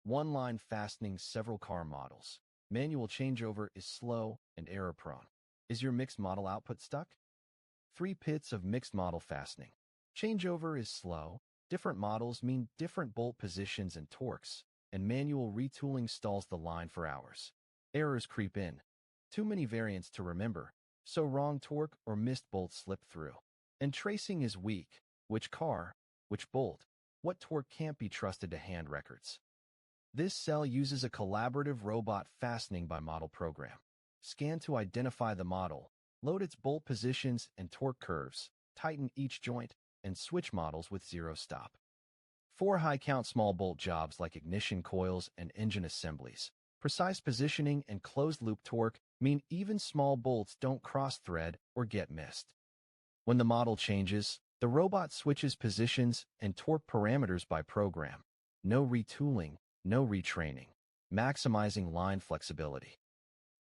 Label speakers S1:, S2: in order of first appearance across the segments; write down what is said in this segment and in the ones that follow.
S1: One-line fastening several car models. Manual changeover is slow and error-prone. Is your mixed model output stuck? 3 pits of mixed model fastening. Changeover is slow. Different models mean different bolt positions and torques, and manual retooling stalls the line for hours. Errors creep in. Too many variants to remember, so wrong torque or missed bolts slip through. And tracing is weak. Which car? Which bolt? What torque can't be trusted to hand records? This cell uses a collaborative robot fastening by model program. Scan to identify the model, load its bolt positions and torque curves, tighten each joint, and switch models with zero stop. 4 high-count small bolt jobs like ignition coils and engine assemblies. Precise positioning and closed-loop torque mean even small bolts don't cross-thread or get missed. When the model changes, the robot switches positions and torque parameters by program. No retooling, no retraining, maximizing line flexibility.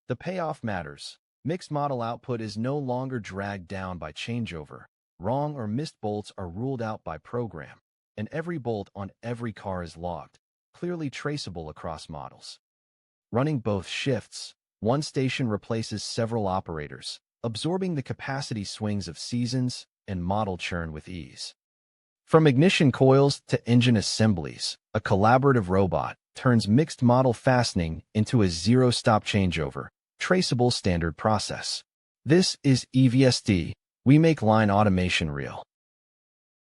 S1: The payoff matters. Mixed model output is no longer dragged down by changeover. Wrong or missed bolts are ruled out by program, and every bolt on every car is logged, clearly traceable across models. Running both shifts, one station replaces several operators, absorbing the capacity swings of seasons and model churn with ease. From ignition coils to engine assemblies, a collaborative robot turns mixed model fastening into a zero-stop changeover, traceable standard process. This is EVST. We make line automation real.